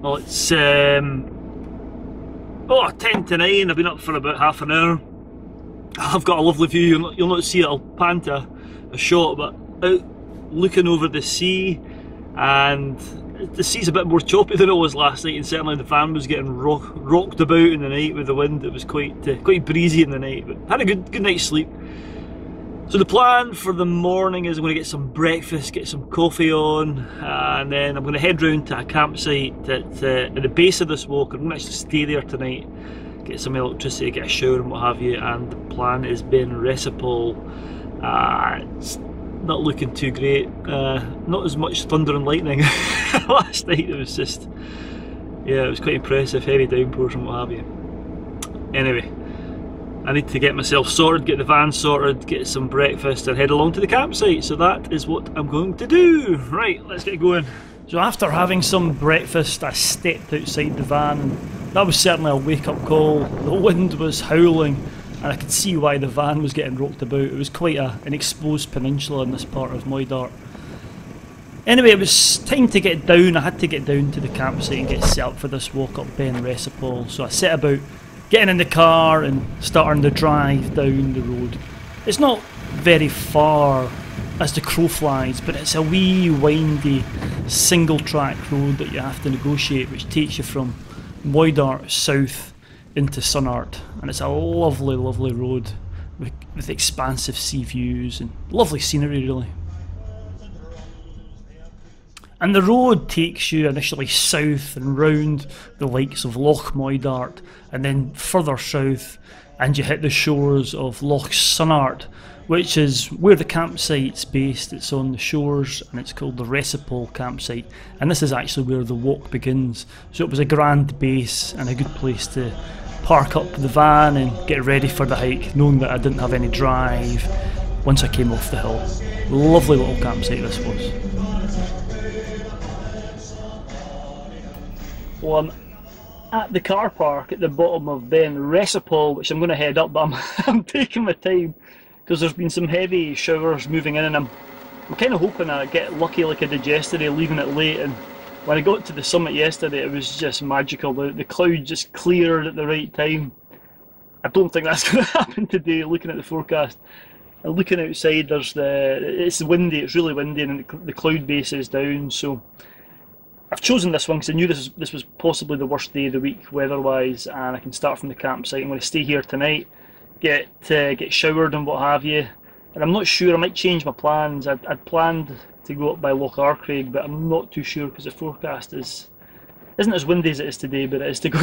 Well, it's 10 to 9. I've been up for about half an hour. I've got a lovely view. You'll not see it. I'll pan to a shot, but out looking over the sea, and the sea's a bit more choppy than it was last night, and certainly the van was getting rocked about in the night with the wind. It was quite breezy in the night, but had a good night's sleep. So the plan for the morning is I'm going to get some breakfast, get some coffee on, and then I'm going to head round to a campsite at the base of this walk. I'm going to actually stay there tonight, get some electricity, get a shower and what have you, and the plan is Beinn Resipol. It's not looking too great, not as much thunder and lightning. Last night it was just, yeah, it was quite impressive, heavy downpours and what have you. Anyway, I need to get myself sorted, get the van sorted, get some breakfast and head along to the campsite, so that is what I'm going to do. Right, let's get going. So after having some breakfast, I stepped outside the van, and that was certainly a wake-up call. The wind was howling and I could see why the van was getting rocked about. It was quite an exposed peninsula in this part of Moidart. Anyway, it was time to get down. I had to get down to the campsite and get set up for this walk up Beinn Resipol. So I set about getting in the car and starting the drive down the road. It's not very far as the crow flies, but it's a wee windy single track road that you have to negotiate, which takes you from Moidart south into Sunart, and it's a lovely road with expansive sea views and lovely scenery really. And the road takes you initially south and round the likes of Loch Moidart, and then further south and you hit the shores of Loch Sunart, which is where the campsite's based. It's on the shores and it's called the Resipole campsite, and this is actually where the walk begins. So it was a grand base and a good place to park up the van and get ready for the hike, knowing that I didn't have any drive once I came off the hill. Lovely little campsite this was. Well, I'm at the car park at the bottom of Beinn Resipol, which I'm going to head up, but I'm taking my time because there's been some heavy showers moving in, and I'm kind of hoping I get lucky like I did yesterday, leaving it late. And when I got to the summit yesterday, it was just magical. The cloud just cleared at the right time. I don't think that's going to happen today, looking at the forecast. And looking outside, it's windy, it's really windy, and the cloud base is down. So I've chosen this one because I knew this was possibly the worst day of the week weather-wise, and I can start from the campsite. I'm going to stay here tonight, get showered and what have you. And I'm not sure, I might change my plans. I'd planned to go up by Loch Arcraig, but I'm not too sure because the forecast isn't as windy as it is today, but it is to go.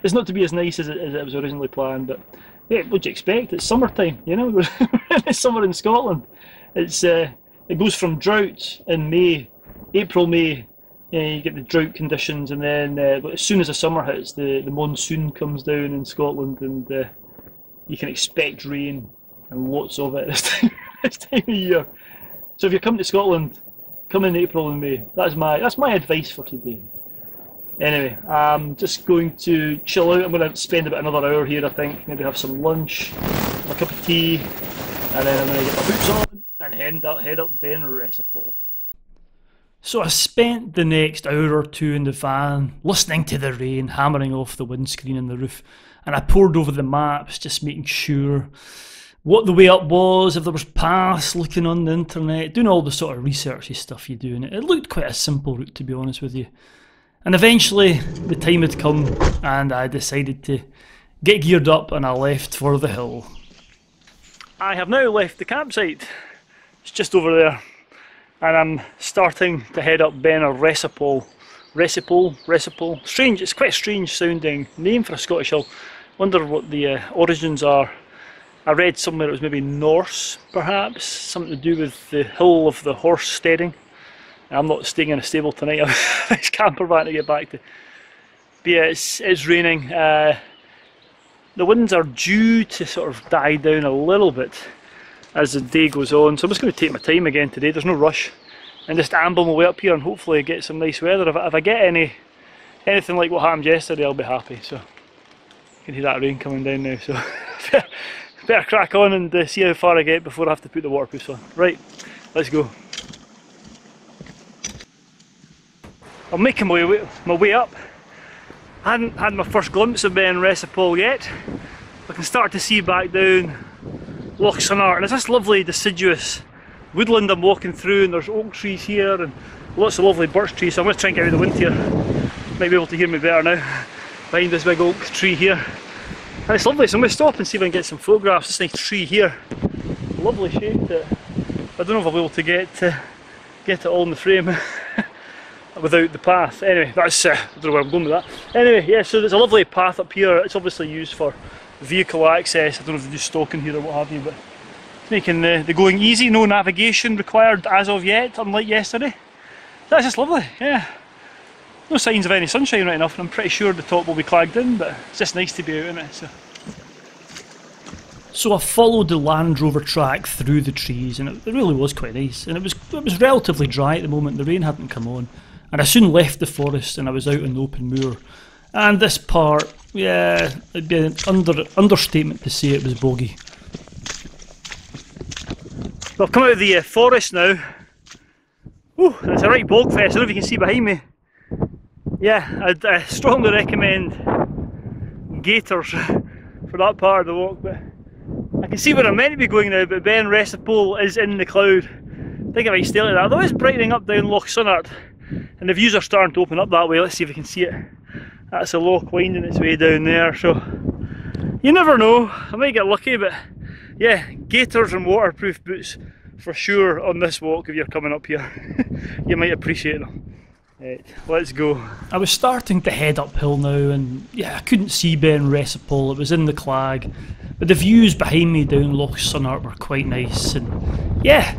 It's not to be as nice as it was originally planned. But yeah, what'd you expect? It's summertime, you know. It's summer in Scotland. It goes from drought in May, April, May. You get the drought conditions, and then as soon as the summer hits, the monsoon comes down in Scotland, and you can expect rain and lots of it this time of year. So if you're coming to Scotland, come in April and May. That's my advice for today. Anyway, I'm just going to chill out. I'm going to spend about another hour here, I think. Maybe have some lunch, a cup of tea, and then I'm going to get my boots on and head up Beinn Resipol. So I spent the next hour or two in the van, listening to the rain hammering off the windscreen and the roof, and I pored over the maps, just making sure what the way up was, if there was paths, looking on the internet, doing all the sort of researchy stuff you do, and it looked quite a simple route, to be honest with you. And eventually the time had come and I decided to get geared up and I left for the hill. I have now left the campsite. It's just over there, and I'm starting to head up Beinn Resipol. Resipol. Strange, it's quite a strange sounding name for a Scottish hill. Wonder what the origins are. I read somewhere it was maybe Norse, perhaps, something to do with the hill of the horse steading. I'm not staying in a stable tonight. It's Campervan to get back to. But yeah, it's raining. The winds are due to sort of die down a little bit as the day goes on, so I'm just going to take my time again today. There's no rush, and just amble my way up here and hopefully get some nice weather. If I get anything like what happened yesterday, I'll be happy. So you can hear that rain coming down now. So better crack on and see how far I get before I have to put the waterproofs on. Right, let's go. I'm making my way up. I hadn't had my first glimpse of Beinn Resipol yet. I can start to see back down Loch Sunart, and it's this lovely deciduous woodland I'm walking through, and there's oak trees here and lots of lovely birch trees, so I'm going to try and get out of the wind here. Might be able to hear me better now behind this big oak tree here. And it's lovely, so I'm going to stop and see if I can get some photographs. This nice tree here, lovely shape that I don't know if I'll be able to get it all in the frame without the path. Anyway, that's I don't know where I'm going with that. Anyway, yeah, so there's a lovely path up here. It's obviously used for vehicle access. I don't know if they do stalking here or what have you, but it's making the going easy. No navigation required as of yet, unlike yesterday. That's just lovely, yeah. No signs of any sunshine right enough, and I'm pretty sure the top will be clagged in, but it's just nice to be out in it. So I followed the Land Rover track through the trees, and it really was quite nice. And it was relatively dry at the moment. The rain hadn't come on, and I soon left the forest and I was out on the open moor. And this part, yeah, it'd be an understatement to say it was boggy. So I've come out of the forest now. Ooh, it's a right bog fest. I don't know if you can see behind me. Yeah, I'd strongly recommend gaiters for that part of the walk, but I can see where I'm meant to be going now, but Beinn Resipol is in the cloud. I think I might stay like that, though it's brightening up down Loch Sunart, and the views are starting to open up that way. Let's see if we can see it. That's a loch winding its way down there, so you never know, I might get lucky, but yeah, gaiters and waterproof boots for sure on this walk if you're coming up here. You might appreciate them. Right, let's go. I was starting to head uphill now, and yeah, I couldn't see Beinn Resipol. It was in the clag, but the views behind me down Loch Sunart were quite nice, and yeah,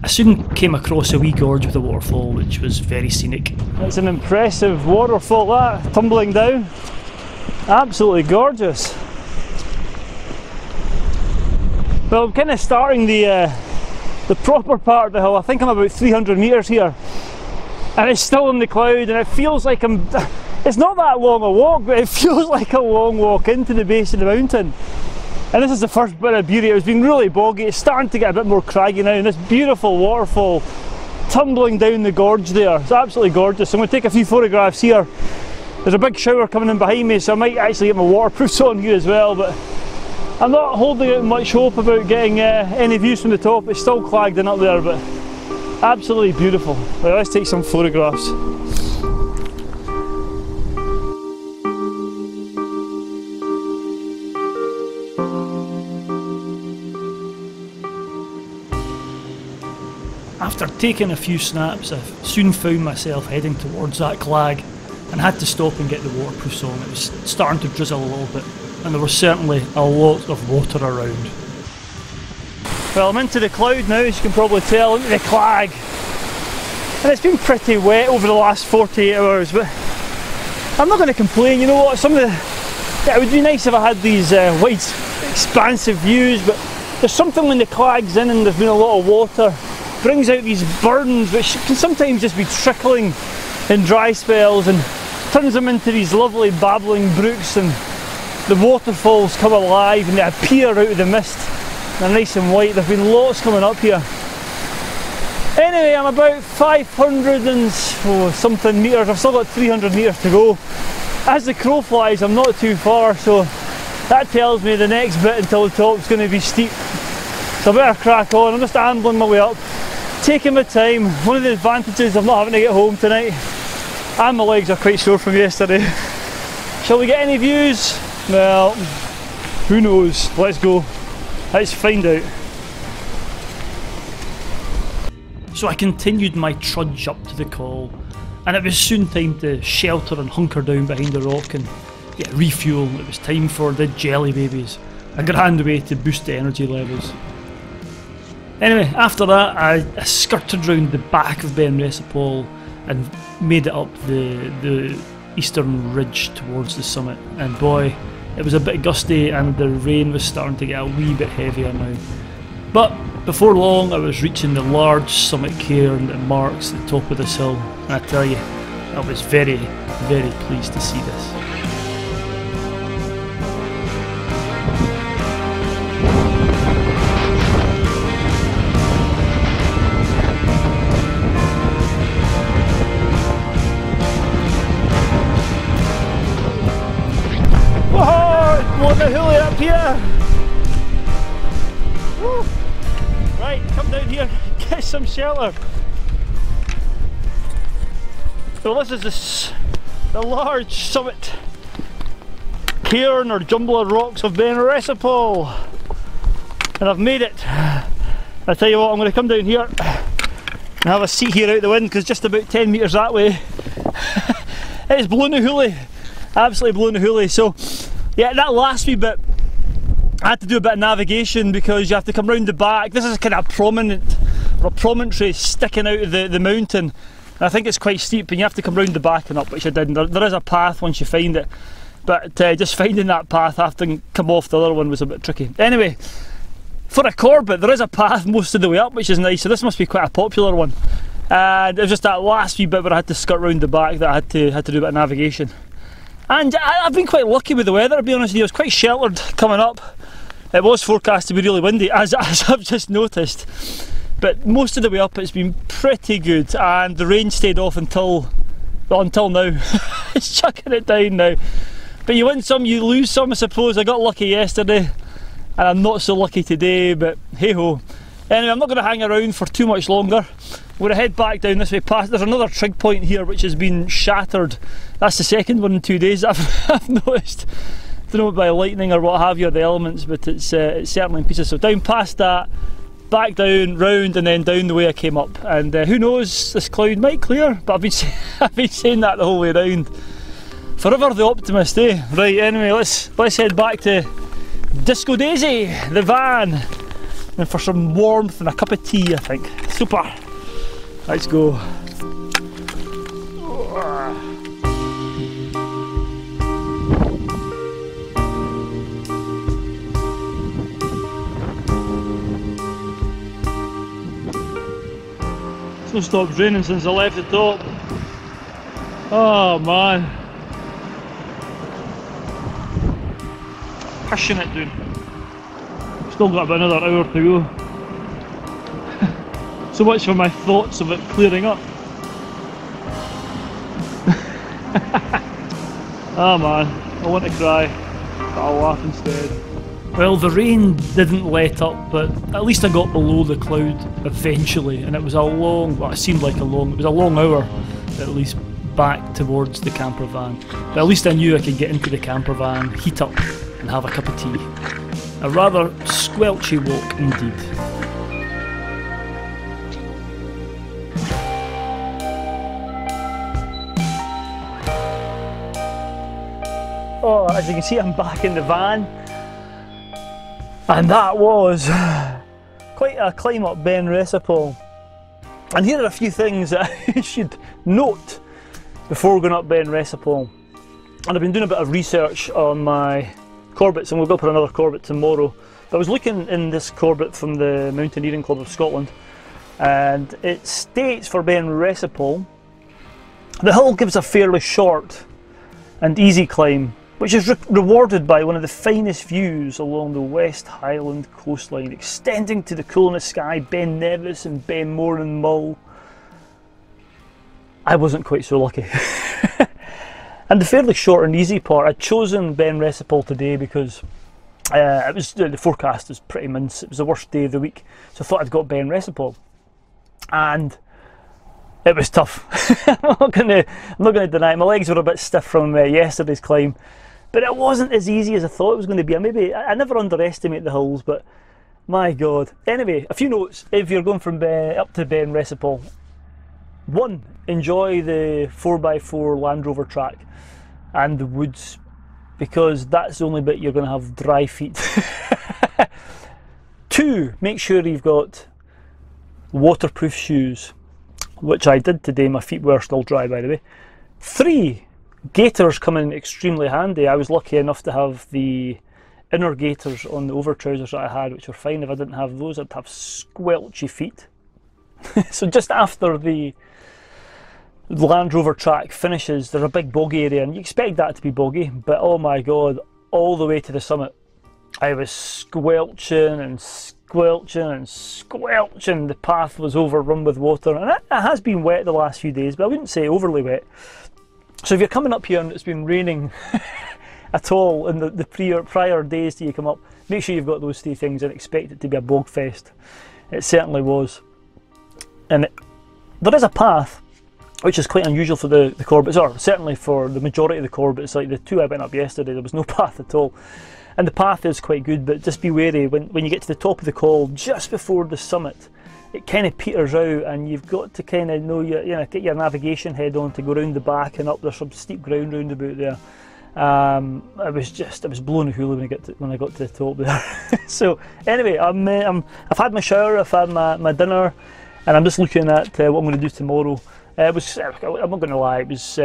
I soon came across a wee gorge with a waterfall which was very scenic. It's an impressive waterfall, that, tumbling down. Absolutely gorgeous. Well, I'm kind of starting the proper part of the hill. I think I'm about 300 metres here. And it's still in the cloud, and it feels like it's not that long a walk, but it feels like a long walk into the base of the mountain. And this is the first bit of beauty. It's been really boggy, it's starting to get a bit more craggy now, and this beautiful waterfall tumbling down the gorge there. It's absolutely gorgeous. So I'm going to take a few photographs here. There's a big shower coming in behind me, so I might actually get my waterproofs on here as well, but I'm not holding out much hope about getting any views from the top. It's still clagged in up there, but absolutely beautiful. Right, let's take some photographs. After taking a few snaps, I soon found myself heading towards that clag and had to stop and get the waterproofs on. It was starting to drizzle a little bit, and there was certainly a lot of water around. Well, I'm into the cloud now, as you can probably tell, into the clag. And it's been pretty wet over the last 48 hours, but I'm not going to complain. You know what, it would be nice if I had these wide, expansive views, but there's something when the clag's in and there's been a lot of water, brings out these burns which can sometimes just be trickling in dry spells and turns them into these lovely babbling brooks, and the waterfalls come alive and they appear out of the mist. They're nice and white. There have been lots coming up here. Anyway, I'm about 500 and something metres. I've still got 300 metres to go. As the crow flies, I'm not too far, so that tells me the next bit until the top's going to be steep. So I better crack on. I'm just ambling my way up, taking my time. One of the advantages of not having to get home tonight, and my legs are quite sore from yesterday. Shall we get any views? Well, who knows? Let's go. Let's find out. So I continued my trudge up to the col, and it was soon time to shelter and hunker down behind the rock and refuel. It was time for the jelly babies, a grand way to boost the energy levels. Anyway, after that I skirted round the back of Beinn Resipol and made it up the eastern ridge towards the summit, and boy, it was a bit gusty and the rain was starting to get a wee bit heavier now. But before long I was reaching the large summit cairn that marks the top of this hill, and I tell you, I was very, very pleased to see this. down here, get some shelter. Well, this is the large summit cairn or jumble of rocks of Beinn Resipol, and I've made it. I tell you what, I'm going to come down here and have a seat here out the wind, because just about 10 metres that way it's blowing a hoolie, absolutely blowing a hoolie. So yeah, that last wee bit I had to do a bit of navigation, because you have to come round the back. This is a kind of promontory sticking out of the mountain, and I think it's quite steep, and you have to come round the back and up, which I did. And there is a path once you find it, but just finding that path after come off the other one was a bit tricky. Anyway, for a Corbett there is a path most of the way up, which is nice, so this must be quite a popular one. And it was just that last wee bit where I had to skirt round the back that I had to do a bit of navigation. And I've been quite lucky with the weather, to be honest with you. I was quite sheltered coming up. It was forecast to be really windy, as I've just noticed, but most of the way up it's been pretty good, and the rain stayed off until now. It's chucking it down now. But you win some, you lose some, I suppose. I got lucky yesterday, and I'm not so lucky today, but hey ho. Anyway, I'm not going to hang around for too much longer. We're going to head back down this way past. There's another trig point here which has been shattered. That's the second one in 2 days I've noticed. I don't know by lightning or what have you, or the elements, but it's certainly in pieces. So down past that, back down, round, and then down the way I came up. And who knows, this cloud might clear, but I've been saying that the whole way round. Forever the optimist, eh? Right, anyway, let's head back to Disco Daisy, the van, and for some warmth and a cup of tea, I think. Super. Let's go. It's not stopped raining since I left the top. Oh man. Pushing it down. Still got about another hour to go. So much for my thoughts of it clearing up. Oh man, I want to cry, but I'll laugh instead. Well, the rain didn't let up, but at least I got below the cloud eventually, and it was a long, well, it seemed like it was a long hour at least back towards the camper van. But at least I knew I could get into the camper van, heat up and have a cup of tea. A rather squelchy walk indeed. Oh, as you can see, I'm back in the van. And that was quite a climb up Beinn Resipol. And here are a few things that I should note before going up Beinn Resipol. And I've been doing a bit of research on my Corbett's, and we'll go for another Corbett tomorrow. But I was looking in this Corbett from the Mountaineering Club of Scotland, and it states for Beinn Resipol, the hill gives a fairly short and easy climb, which is rewarded by one of the finest views along the West Highland coastline, extending to the Coolness Sky, Ben Nevis and Ben More and Mull. I wasn't quite so lucky. And the fairly short and easy part, I'd chosen Beinn Resipol today because the forecast was pretty mince. It was the worst day of the week, so I thought I'd got Beinn Resipol, and it was tough. I'm not going to deny it. My legs were a bit stiff from yesterday's climb, but it wasn't as easy as I thought it was going to be. I never underestimate the hills, but my god. Anyway, a few notes if you're going from up to Beinn Resipol. 1. Enjoy the 4x4 Land Rover track and the woods, because that's the only bit you're going to have dry feet. 2. Make sure you've got waterproof shoes, which I did today. My feet were still dry, by the way. 3. Gaiters come in extremely handy. I was lucky enough to have the inner gaiters on the over trousers that I had, which were fine. If I didn't have those, I'd have squelchy feet. So just after the Land Rover track finishes, there's a big boggy area, and you expect that to be boggy, but oh my god, all the way to the summit I was squelching and squelching and squelching. The path was overrun with water, and it has been wet the last few days, but I wouldn't say overly wet. So if you're coming up here and it's been raining at all in the prior days till you come up, make sure you've got those 3 things and expect it to be a bog fest. It certainly was. And there is a path, which is quite unusual for the Corbetts, or certainly for the majority of the Corbetts. Like the two I went up yesterday, there was no path at all. And the path is quite good, but just be wary when you get to the top of the col, just before the summit, it kind of peters out, and you've got to kind of know get your navigation head on to go round the back and up. There's some steep ground round about there. I was blowing a hula when I got to the top there. So anyway, I've had my shower, I've had my dinner, and I'm just looking at what I'm going to do tomorrow. I'm not going to lie, it was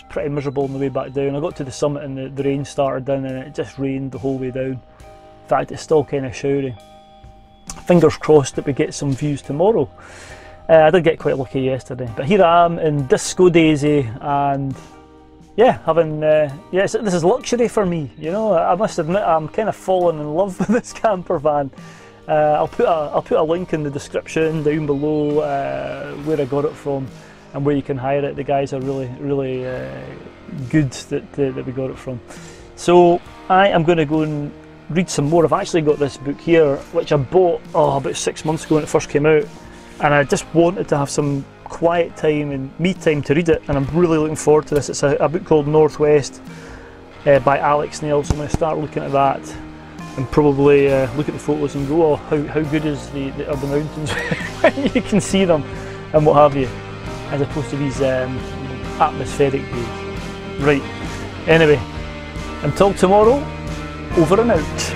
pretty miserable on the way back down. I got to the summit and the rain started in, and it just rained the whole way down. In fact, it's still kind of showery. Fingers crossed that we get some views tomorrow. I did get quite lucky yesterday, but here I am in Disco Daisy, and yeah, this is luxury for me. You know, I must admit I'm kind of falling in love with this camper van. I'll put a link in the description down below where I got it from and where you can hire it. The guys are really good that we got it from. So I am going to go and read some more. I've actually got this book here, which I bought about 6 months ago when it first came out, and I just wanted to have some quiet time and me time to read it, and I'm really looking forward to this. It's a book called Northwest by Alex Neil, so I'm going to start looking at that and probably look at the photos and go, oh, how good is the urban mountains when you can see them and what have you, as opposed to these atmospheric days. Right, anyway, until tomorrow, over and out.